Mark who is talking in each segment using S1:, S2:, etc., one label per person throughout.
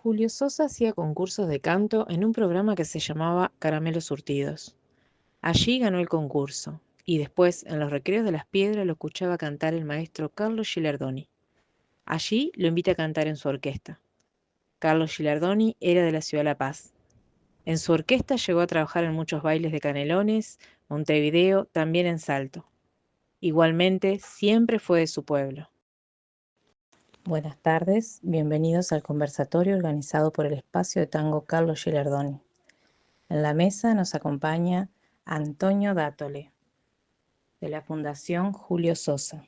S1: Julio Sosa hacía concursos de canto en un programa que se llamaba Caramelos Surtidos. Allí ganó el concurso, y después, en los recreos de Las Piedras, lo escuchaba cantar el maestro Carlos Gilardoni. Allí lo invita a cantar en su orquesta. Carlos Gilardoni era de la ciudad de La Paz. En su orquesta llegó a trabajar en muchos bailes de Canelones, Montevideo, también en Salto. Igualmente, siempre fue de su pueblo. Buenas tardes, bienvenidos al conversatorio organizado por el Espacio de Tango Carlos Gilardoni. En la mesa nos acompaña Antonio Dátole, de la Fundación Julio Sosa,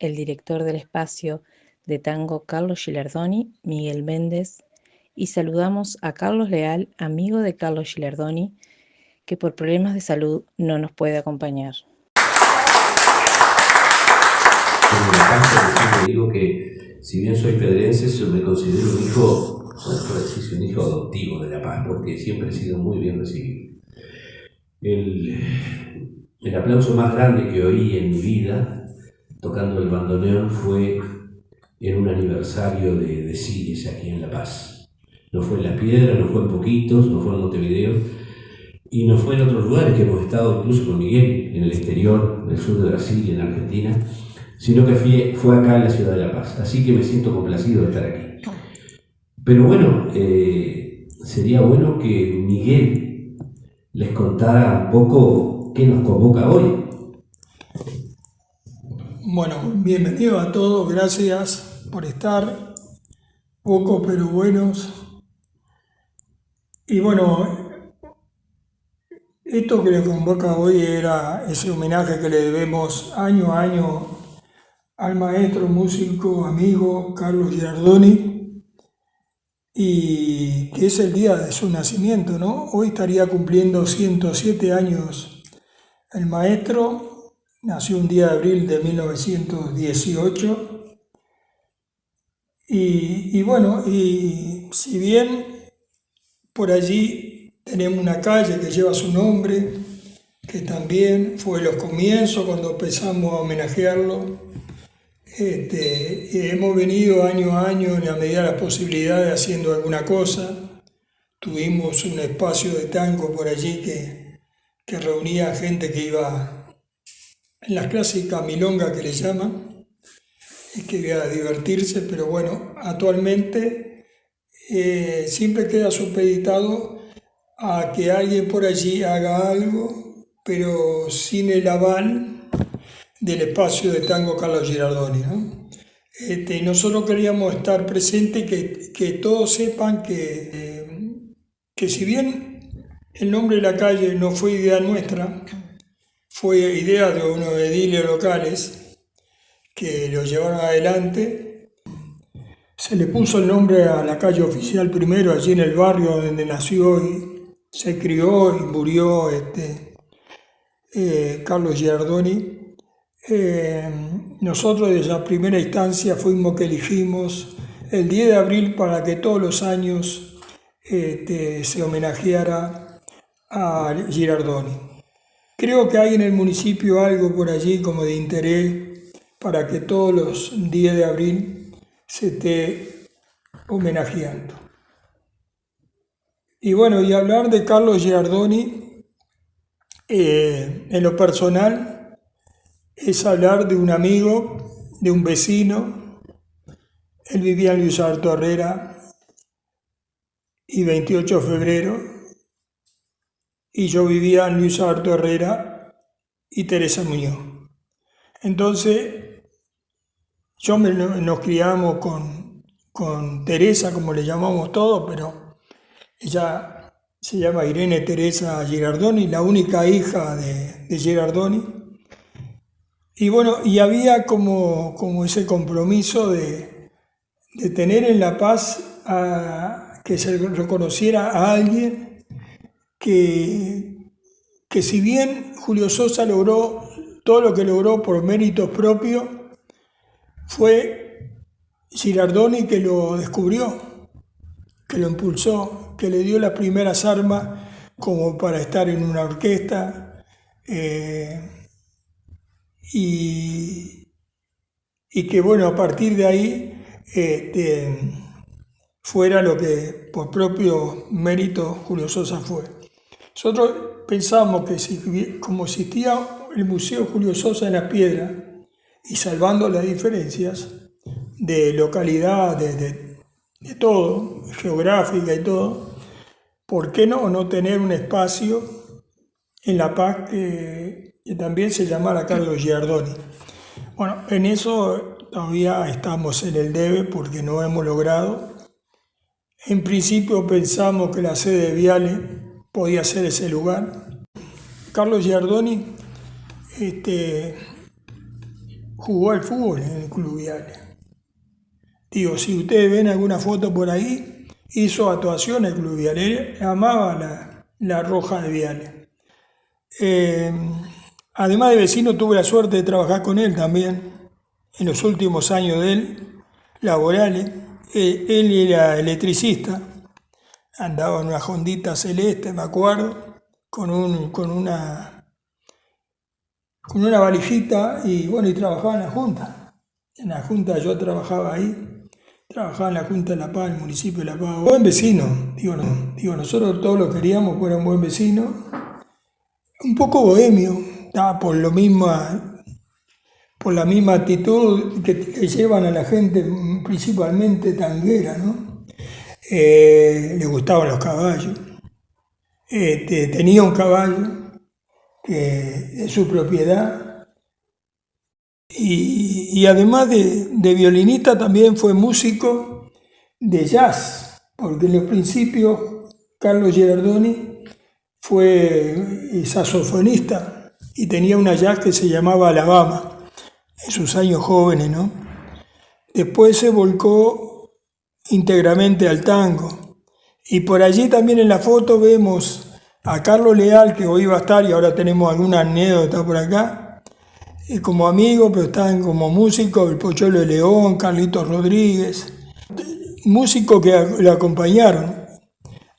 S1: el director del Espacio de Tango Carlos Gilardoni, Miguel Méndez, y saludamos a Carlos Leal, amigo de Carlos Gilardoni, que por problemas de salud no nos puede acompañar.
S2: En mi caso, siempre digo que, si bien soy pedrense, yo me considero un hijo, por decirse, un hijo adoptivo de La Paz, porque siempre he sido muy bien recibido. El aplauso más grande que oí en mi vida, tocando el bandoneón, fue en un aniversario de Cires aquí en La Paz. No fue en Las Piedras, no fue en Poquitos, no fue en Montevideo, y no fue en otros lugares que hemos estado, incluso con Miguel, en el exterior, en el sur de Brasil y en Argentina, sino que fue acá en la ciudad de La Paz. Así que me siento complacido de estar aquí. Pero bueno, sería bueno que Miguel les contara un poco qué nos convoca hoy.
S3: Bueno, bienvenido a todos, gracias por estar, pocos pero buenos. Y bueno, esto que le convoca hoy era ese homenaje que le debemos año a año al maestro, músico, amigo Carlos Giardoni, y que es el día de su nacimiento, ¿no? Hoy estaría cumpliendo 107 años el maestro, nació un día de abril de 1918. Y bueno, y si bien por allí tenemos una calle que lleva su nombre, que también fue los comienzos cuando empezamos a homenajearlo, y hemos venido año a año en la medida de las posibilidades haciendo alguna cosa. Tuvimos un espacio de tango por allí que reunía gente que iba en las clásicas milongas que le llaman, y que iba a divertirse, pero bueno, actualmente siempre queda supeditado a que alguien por allí haga algo, pero sin el aval del espacio de tango Carlos Girardoni, ¿no? Nosotros queríamos estar presentes y que todos sepan que si bien el nombre de la calle no fue idea nuestra, fue idea de unos ediles locales que lo llevaron adelante. Se le puso el nombre a la calle oficial primero, allí en el barrio donde nació y se crió y murió Carlos Giardoni. Nosotros desde la primera instancia fuimos que elegimos el 10 de abril para que todos los años se homenajeara a Girardoni. Creo que hay en el municipio algo por allí como de interés para que todos los 10 de abril se esté homenajeando. Y bueno, y hablar de Carlos Giardoni, en lo personal, es hablar de un amigo, de un vecino. Él vivía en Luis Alberto Herrera y 28 de febrero, y yo vivía en Luis Alberto Herrera y Teresa Muñoz. Entonces, nos criamos con Teresa, como le llamamos todos, pero ella se llama Irene Teresa Girardoni, la única hija de Girardoni. Y bueno, y había como ese compromiso de tener en La Paz que se reconociera a alguien que si bien Julio Sosa logró todo lo que logró por méritos propios, fue Girardoni que lo descubrió, que lo impulsó, que le dio las primeras armas como para estar en una orquesta, y que bueno, a partir de ahí fuera lo que por propio mérito Julio Sosa fue. Nosotros pensamos que como existía el Museo Julio Sosa en La Piedra, y salvando las diferencias de localidad, de todo, geográfica y todo, ¿por qué no tener un espacio en La Paz que también se llamara Carlos Giardoni? Bueno, en eso todavía estamos en el debe porque no hemos logrado. En principio pensamos que la sede de Viale podía ser ese lugar. Carlos Giardoni jugó al fútbol en el Club Viale. Digo, si ustedes ven alguna foto por ahí, hizo actuación en el Club Viale, amaba la roja de Viale. Además de vecino, tuve la suerte de trabajar con él también en los últimos años de él, laborales. Él era electricista, andaba en una Hondita celeste, me acuerdo, con una valijita y bueno, y trabajaba en la Junta. En la Junta yo trabajaba ahí, trabajaba en la Junta de La Paz, el municipio de La Paz. Buen vecino, digo, nosotros todos lo queríamos, porque era un buen vecino. Un poco bohemio, estaba por la misma actitud que llevan a la gente, principalmente tanguera, ¿no? Le gustaban los caballos. Tenía un caballo de su propiedad y además de violinista también fue músico de jazz, porque en los principios Carlos Giardoni fue saxofonista y tenía una jazz que se llamaba Alabama en sus años jóvenes, ¿no? Después se volcó íntegramente al tango. Y por allí también en la foto vemos a Carlos Leal, que hoy va a estar, y ahora tenemos alguna anécdota por acá, como amigo, pero están como músicos, el Pocholo de León, Carlitos Rodríguez, músicos que le acompañaron,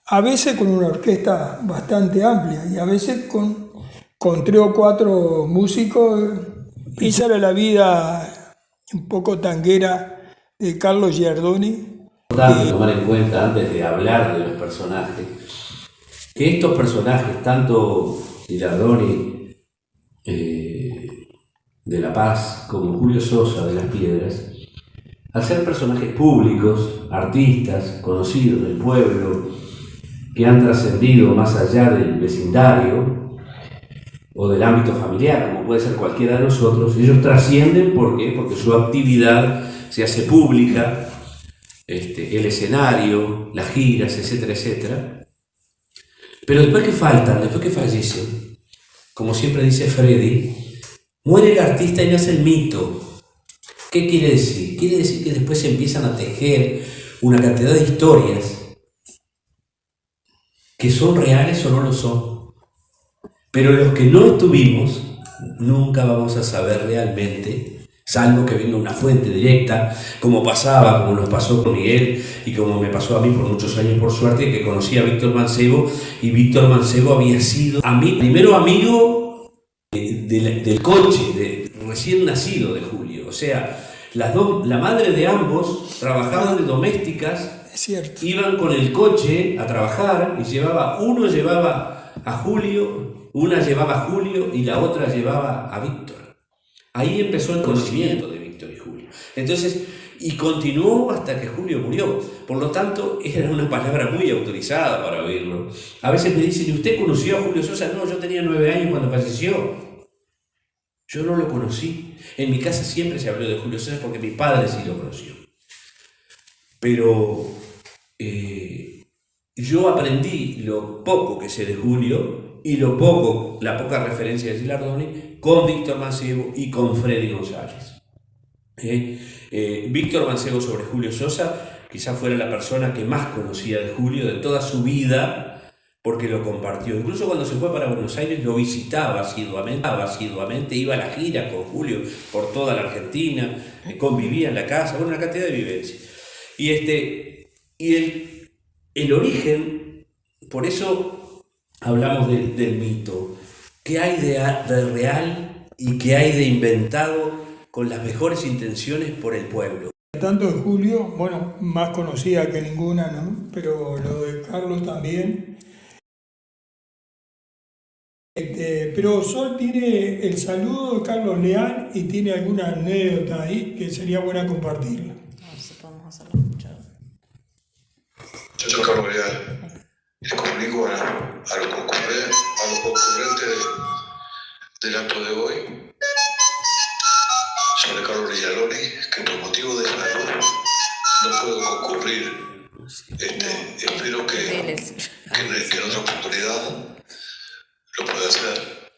S3: a veces con una orquesta bastante amplia y a veces con 3 o 4 músicos. Esa era la vida un poco tanguera de Carlos Giardoni.
S2: Es importante tomar en cuenta, antes de hablar de los personajes, que estos personajes, tanto Giardoni de La Paz como Julio Sosa de Las Piedras, al ser personajes públicos, artistas, conocidos del pueblo, que han trascendido más allá del vecindario o del ámbito familiar, como puede ser cualquiera de nosotros, ellos trascienden. ¿Por qué? Porque su actividad se hace pública, el escenario, las giras, etcétera, etcétera. Pero después que faltan, después que fallecen, como siempre dice Freddy, muere el artista y nace el mito. ¿Qué quiere decir? Quiere decir que después se empiezan a tejer una cantidad de historias que son reales o no lo son. Pero los que no estuvimos, nunca vamos a saber realmente, salvo que venga una fuente directa, como nos pasó con Miguel y como me pasó a mí por muchos años, por suerte, que conocí a Víctor Mancebo, y Víctor Mancebo había sido primero amigo del coche, recién nacido de Julio. O sea, la madre de ambos trabajaban de domésticas.
S3: Es cierto.
S2: Iban con el coche a trabajar y uno llevaba a Julio, una llevaba a Julio y la otra llevaba a Víctor. Ahí empezó el conocimiento de Víctor y Julio. Entonces, y continuó hasta que Julio murió. Por lo tanto, era una palabra muy autorizada para oírlo. A veces me dicen, ¿y usted conoció a Julio Sosa? No, yo tenía 9 años cuando falleció. Yo no lo conocí. En mi casa siempre se habló de Julio Sosa porque mi padre sí lo conoció. Pero yo aprendí lo poco que sé de Julio y la poca referencia de Giardoni con Víctor Mancebo y con Freddy González. Víctor Mancebo sobre Julio Sosa quizás fuera la persona que más conocía de Julio de toda su vida, porque lo compartió. Incluso cuando se fue para Buenos Aires lo visitaba asiduamente, iba a la gira con Julio por toda la Argentina, convivía en la casa, una cantidad de vivencias. Y el origen, por eso hablamos del mito. ¿Qué hay de real y qué hay de inventado con las mejores intenciones por el pueblo?
S3: tanto de Julio, bueno, más conocida que ninguna, ¿no? Pero lo de Carlos también. Pero Sol tiene el saludo de Carlos Leal y tiene alguna anécdota ahí que sería buena compartirla.
S1: A ver si podemos hacerlo escuchar.
S4: Yo soy Carlos Leal. Les comunico a los concurrentes del acto de hoy sobre Carlos Villaloni, que por motivo de salud no puedo concurrir. Espero que en otra oportunidad lo pueda hacer.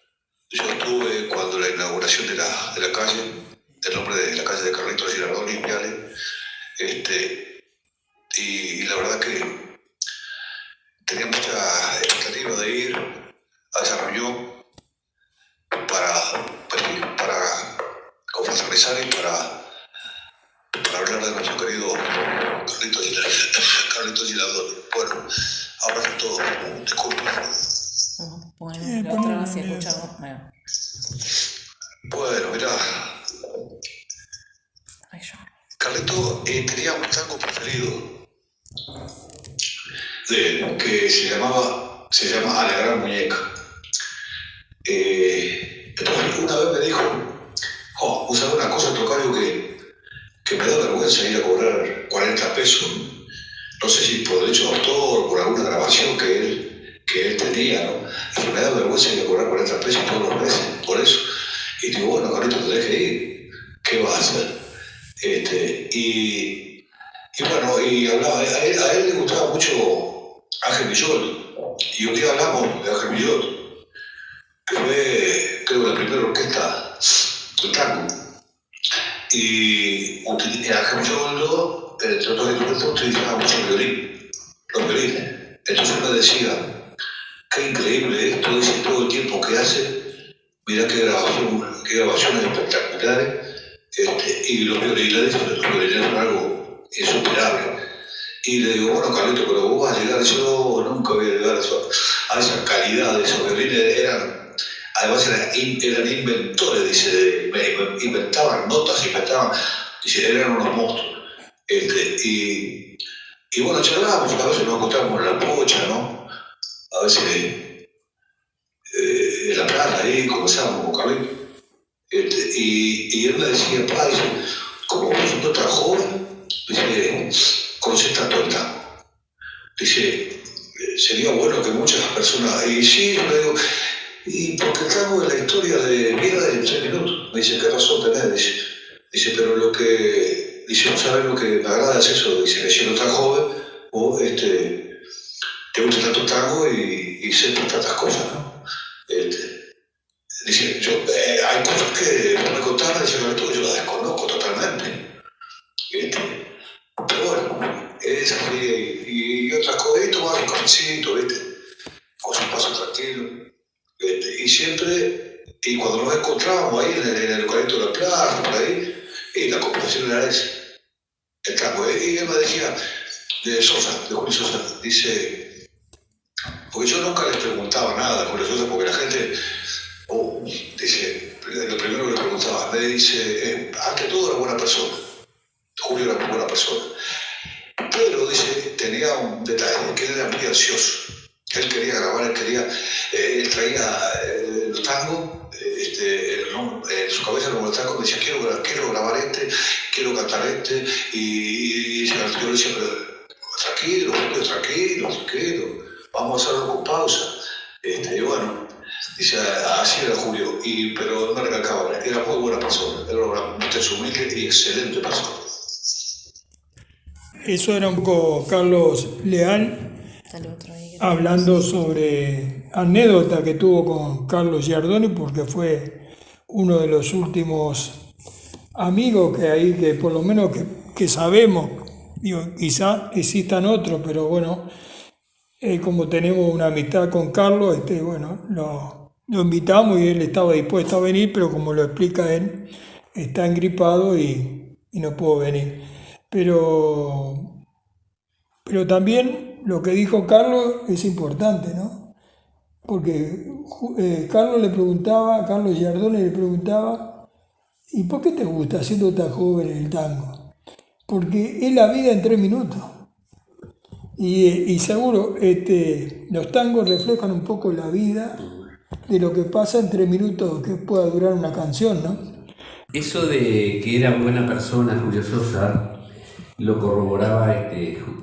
S4: Yo estuve cuando la inauguración de la calle, del nombre de la calle de Carlitos Girardoni y Viale, y la verdad que tenía mucha expectativa de ir a esa reunión para confraternizar y para hablar de nuestro querido Carlitos Girardoni. Bueno, ahora es todo. Disculpen.
S1: Bueno, la otra vez si escuchamos.
S4: Bueno, mirá. Carlito tenía un tango preferido de él, que se llama A la Gran Muñeca. Entonces una vez me dijo, vos sabés una cosa, Tocayo, que me da vergüenza ir a cobrar 40 pesos, no sé si por derecho de autor o por alguna grabación que él tenía, ¿no? Y me da vergüenza ir a cobrar 40 pesos todos los meses, por eso. Y digo, bueno, Carlito, tenés que ir, ¿qué vas a hacer? Y bueno, y hablaba, a él le gustaba mucho Ángel Villol, y un día hablamos de Ángel Villol, que fue, creo, la primera orquesta del tango. Y Ángel Villol, entre otros instrumentos, utilizaba mucho el violín, los violines. Entonces me decía, qué increíble esto, dice, todo el tiempo que hace, mirá qué grabaciones espectaculares. Y los violines son algo insuperable. Y le digo, bueno, Carlito, pero vos vas a llegar, yo nunca voy a llegar a esa calidad de esos violines. Además eran inventores, dice, inventaban notas, dice, eran unos monstruos. Y bueno, charlábamos, a veces nos encontrábamos en la pocha, ¿no? A veces en la plata ahí conversábamos con Carlito. Y él me decía, padre, como vos sos tan joven, dice, conocés tanto el tango. Dice, sería bueno que muchas personas, y sí, yo le digo, y porque el tango es la historia de vida en 3 minutos. Me dice, qué razón tenés, dice, pero dice, no sabés lo que me agrada es eso, dice, que siendo tan joven, vos te gusta tanto tango y sepas tantas cosas, ¿no? Dice, hay cosas que no me contaban, dice, yo las desconozco totalmente. Pero bueno, es así, y otras cosas, y tomar un cafecito, con su paso tranquilo. Y siempre, y cuando nos encontrábamos ahí en el localito de la plaza, por ahí, y la conversación era esa, el tango. Y él me decía, de Julio Sosa, dice, porque yo nunca les preguntaba nada a Julio Sosa, porque la gente, dice, lo primero que le preguntaba, me dice, ante todo era buena persona. Julio era muy buena persona. Pero, dice, tenía un detalle, que él era muy ansioso. Él quería grabar, él traía el tango, en su cabeza el nombre del tango, me decía, quiero grabar quiero cantar y yo le decía, pero tranquilo, vamos a hacerlo con pausa. Y bueno, dice, así era Julio, pero no recalcaba, era muy buena persona, era una humilde y excelente persona.
S3: Eso era un poco Carlos Leal hablando sobre anécdota que tuvo con Carlos Giardoni, porque fue uno de los últimos amigos que por lo menos que sabemos, digo, quizá existan otros, pero bueno, como tenemos una amistad con Carlos, bueno, lo invitamos y él estaba dispuesto a venir, pero como lo explica él, está engripado y no pudo venir. Pero también lo que dijo Carlos es importante, ¿no? Porque Carlos Giardoni le preguntaba, ¿y por qué te gusta siendo tan joven el tango? porque es la vida en 3 minutos. Y seguro los tangos reflejan un poco la vida de lo que pasa en 3 minutos que pueda durar una canción, ¿no?
S2: Eso de que era buena persona Julio Sosa lo corroboraba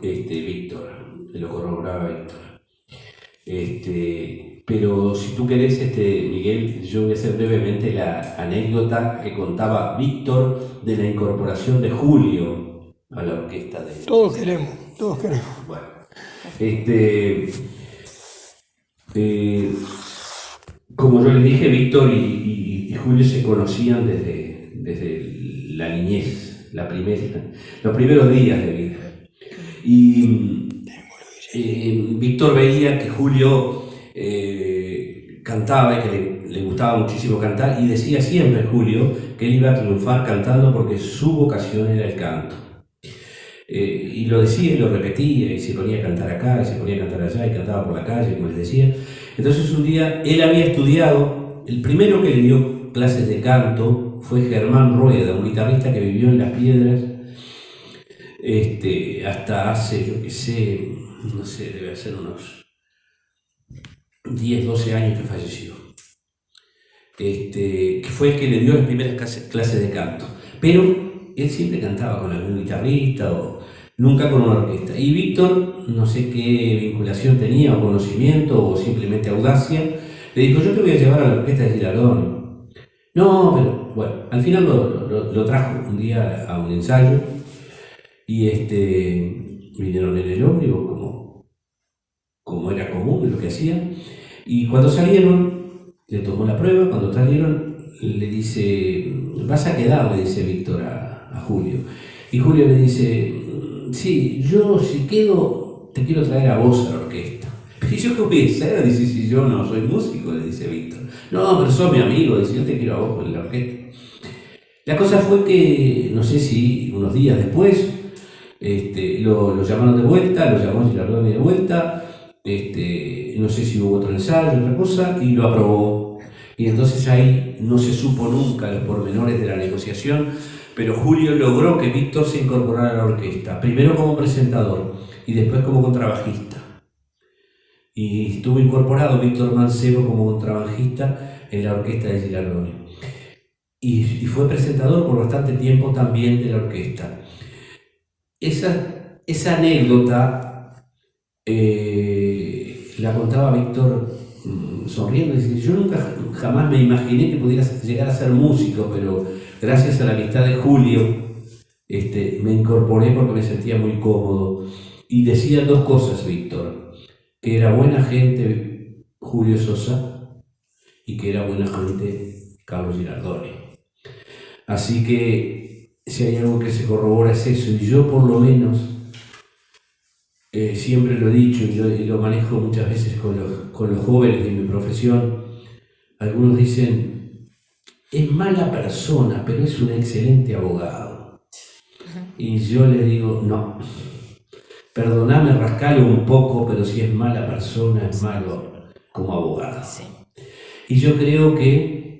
S2: Víctor, lo corroboraba Víctor. Pero si tú querés, Miguel, yo voy a hacer brevemente la anécdota que contaba Víctor de la incorporación de Julio a la orquesta de...
S3: Todos queremos.
S2: Bueno, como yo les dije, Víctor y Julio se conocían desde la niñez, los primeros días de vida. Y Víctor veía que Julio cantaba y que le gustaba muchísimo cantar, y decía siempre Julio que él iba a triunfar cantando porque su vocación era el canto. Y lo decía y lo repetía, y se ponía a cantar acá, y se ponía a cantar allá, y cantaba por la calle, como les decía. Entonces un día él había estudiado, el primero que le dio clases de canto fue Germán Rueda, un guitarrista que vivió en Las Piedras hasta hace, yo qué sé, no sé, debe ser unos 10, 12 años que falleció. Que fue el que le dio las primeras clases de canto. Pero él siempre cantaba con algún guitarrista o nunca con una orquesta. Y Víctor, no sé qué vinculación tenía o conocimiento o simplemente audacia, le dijo: yo te voy a llevar a la orquesta de Girardoni. No, pero bueno, al final lo trajo un día a un ensayo y vinieron en el ómnibus como era común, lo que hacían, y cuando salieron le tomó la prueba. Cuando salieron le dice: vas a quedar, le dice Víctor a Julio. Y Julio le dice: sí, yo si quedo te quiero traer a vos a la orquesta. ¿Y yo qué voy a hacer? Dice: si yo no soy músico, le dice Víctor. No, pero sos mi amigo, dice: yo te quiero a vos en la orquesta. La cosa fue que, no sé si unos días después, lo llamaron de vuelta, lo llamó Girardoni de vuelta, no sé si hubo otro ensayo, otra cosa, y lo aprobó. Y entonces ahí no se supo nunca los pormenores de la negociación, pero Julio logró que Víctor se incorporara a la orquesta, primero como presentador y después como contrabajista. Y estuvo incorporado Víctor Mancebo como contrabajista en la orquesta de Girardoni. Y fue presentador por bastante tiempo también de la orquesta. Esa anécdota la contaba Víctor sonriendo, y dice: yo nunca jamás me imaginé que pudiera llegar a ser músico, pero gracias a la amistad de Julio me incorporé porque me sentía muy cómodo. Y decía dos cosas Víctor: que era buena gente Julio Sosa y que era buena gente Carlos Girardoni. Así que si hay algo que se corrobora es eso, y yo por lo menos siempre lo he dicho y lo manejo muchas veces con los jóvenes de mi profesión. Algunos dicen: es mala persona, pero es un excelente abogado. Y yo le digo: no, perdoname, rascalo un poco, pero si es mala persona, es malo como abogado.
S1: Sí.
S2: Y yo creo que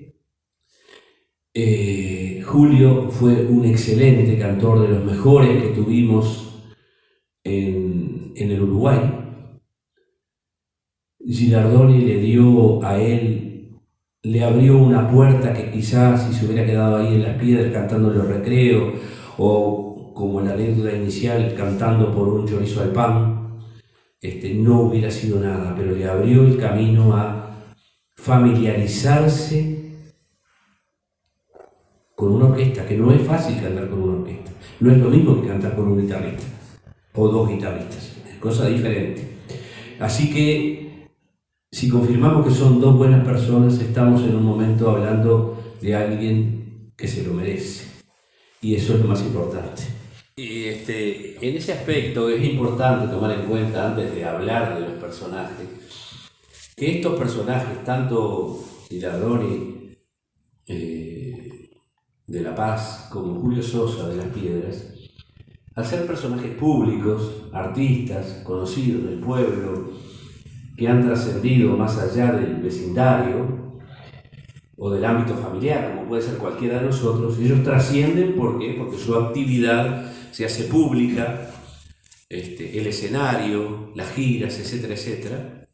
S2: Julio fue un excelente cantor, de los mejores que tuvimos en el Uruguay. Girardoni le dio a él, le abrió una puerta que quizás si se hubiera quedado ahí en Las Piedras cantando en los recreos, o como la anécdota inicial, cantando por un chorizo al pan, no hubiera sido nada, pero le abrió el camino a familiarizarse con una orquesta, que no es fácil cantar con una orquesta. No es lo mismo que cantar con un guitarrista o dos guitarristas, es cosa diferente. Así que si confirmamos que son dos buenas personas, estamos en un momento hablando de alguien que se lo merece, y eso es lo más importante. Y en ese aspecto es importante tomar en cuenta, antes de hablar de los personajes, que estos personajes, tanto Girardoni de La Paz como Julio Sosa de Las Piedras, al ser personajes públicos, artistas, conocidos del pueblo, que han trascendido más allá del vecindario o del ámbito familiar, como puede ser cualquiera de nosotros, ellos trascienden. ¿Por qué? Porque su actividad se hace pública, el escenario, las giras, etcétera, etcétera.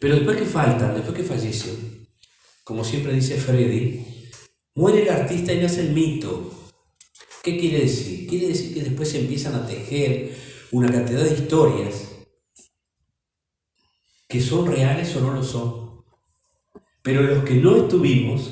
S2: Pero después que faltan, después que fallecen, como siempre dice Freddy, muere el artista y nace el mito. ¿Qué quiere decir? Quiere decir que después se empiezan a tejer una cantidad de historias que son reales o no lo son. Pero los que no estuvimos,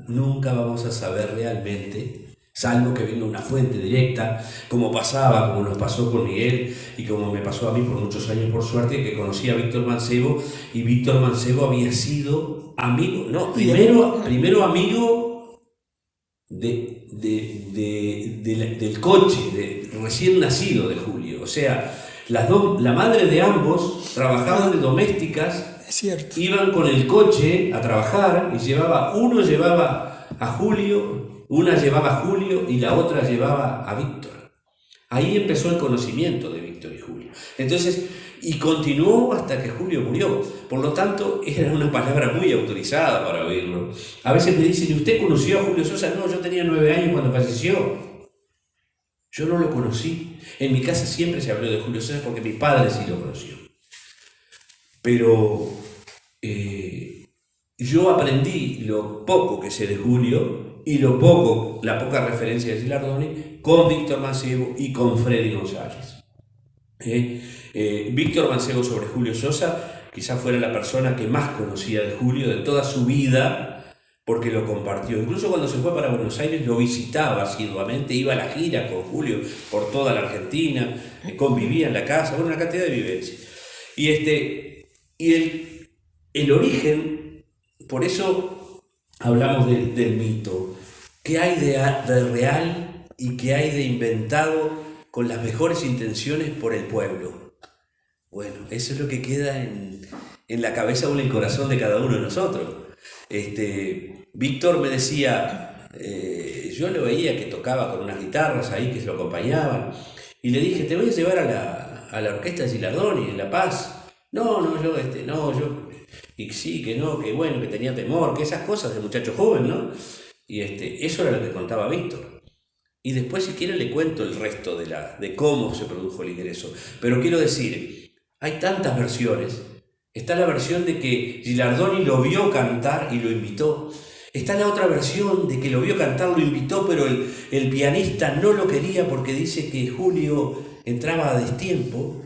S2: nunca vamos a saber realmente, salvo que venga una fuente directa, como nos pasó con Miguel y como me pasó a mí por muchos años, por suerte, que conocí a Víctor Mancebo, y Víctor Mancebo había sido amigo, primero amigo del coche, recién nacido de Julio. O sea, la madre de ambos trabajaban de domésticas.
S3: Es cierto.
S2: Iban con el coche a trabajar y uno llevaba a Julio, una llevaba a Julio y la otra llevaba a Víctor. Ahí empezó el conocimiento de Víctor y Julio. Entonces, y continuó hasta que Julio murió. Por lo tanto, era una palabra muy autorizada para oírlo. A veces me dicen, ¿y usted conoció a Julio Sosa? No, yo tenía 9 años cuando falleció. Yo no lo conocí. En mi casa siempre se habló de Julio Sosa porque mi padre sí lo conoció. Pero yo aprendí lo poco que sé de Julio y la poca referencia de Gilardoni con Víctor Mancebo y con Freddy González. Víctor Mancebo sobre Julio Sosa quizás fuera la persona que más conocía de Julio de toda su vida, porque lo compartió. Incluso cuando se fue para Buenos Aires lo visitaba asiduamente, iba a la gira con Julio por toda la Argentina, convivía en la casa, bueno, una cantidad de vivencias. Y el origen, por eso hablamos del mito. ¿Qué hay de real y qué hay de inventado con las mejores intenciones por el pueblo? Bueno, eso es lo que queda en la cabeza o en el corazón de cada uno de nosotros. Víctor me decía, yo lo veía que tocaba con unas guitarras ahí que se lo acompañaban, y le dije, te voy a llevar a la orquesta de Gilardoni en La Paz. Y sí, que no, que bueno, que tenía temor, que esas cosas de muchacho joven, ¿no? Y eso era lo que contaba Víctor. Y después, si quiere, le cuento el resto de cómo se produjo el ingreso. Pero quiero decir, hay tantas versiones. Está la versión de que Gilardoni lo vio cantar y lo invitó. Está la otra versión de que lo vio cantar, lo invitó, pero el pianista no lo quería porque dice que Julio entraba a destiempo.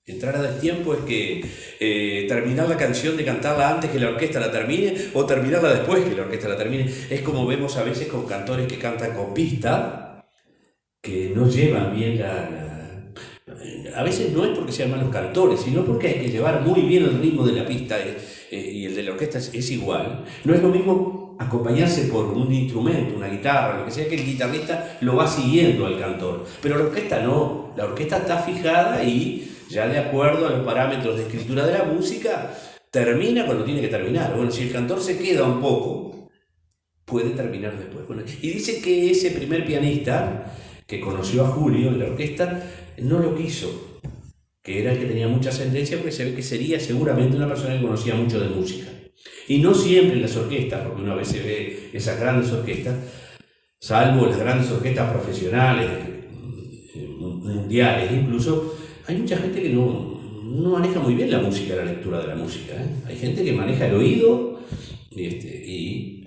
S2: Entrar a destiempo es que terminar la canción de cantarla antes que la orquesta la termine o terminarla después que la orquesta la termine. Es como vemos a veces con cantores que cantan con pista, que no llevan bien a veces no es porque sean malos cantores, sino porque hay que llevar muy bien el ritmo de la pista y el de la orquesta es igual. No es lo mismo acompañarse por un instrumento, una guitarra, lo que sea, que el guitarrista lo va siguiendo al cantor. Pero la orquesta no, la orquesta está fijada y ya de acuerdo a los parámetros de escritura de la música, termina cuando tiene que terminar. Bueno, si el cantor se queda un poco, puede terminar después. Bueno, y dice que ese primer pianista que conoció a Julio en la orquesta no lo quiso, que era el que tenía mucha ascendencia, porque se ve que sería seguramente una persona que conocía mucho de música. Y no siempre en las orquestas, porque una vez se ve esas grandes orquestas, salvo las grandes orquestas profesionales, mundiales incluso, hay mucha gente que no maneja muy bien la música, la lectura de la música. Hay gente que maneja el oído y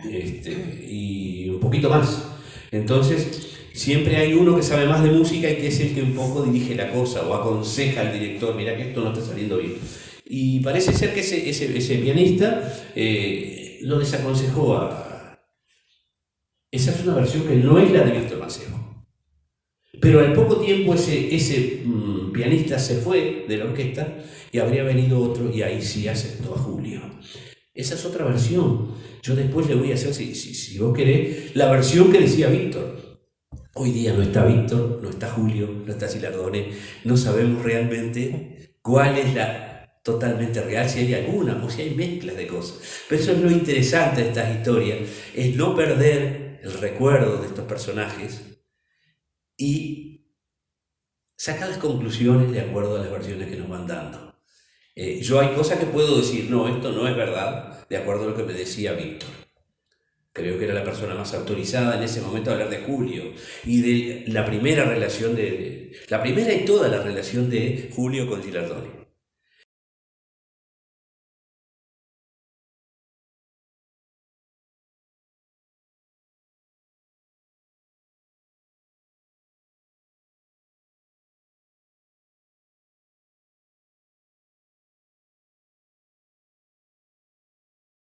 S2: un poquito más. Entonces, siempre hay uno que sabe más de música y que es el que un poco dirige la cosa o aconseja al director, mira que esto no está saliendo bien. Y parece ser que ese pianista lo desaconsejó Esa es una versión que no es la de Víctor Mancebo. Pero al poco tiempo ese pianista se fue de la orquesta y habría venido otro y ahí sí aceptó a Julio. Esa es otra versión. Yo después le voy a hacer, si vos querés, la versión que decía Víctor. Hoy día no está Víctor, no está Julio, no está Gilardoni, no sabemos realmente cuál es la totalmente real, si hay alguna o si hay mezclas de cosas. Pero eso es lo interesante de estas historias, es no perder el recuerdo de estos personajes y sacar las conclusiones de acuerdo a las versiones que nos van dando. Yo hay cosas que puedo decir, no, esto no es verdad, de acuerdo a lo que me decía Víctor. Creo que era la persona más autorizada en ese momento a hablar de Julio y de la primera relación la primera y toda la relación de Julio con Gilardoni.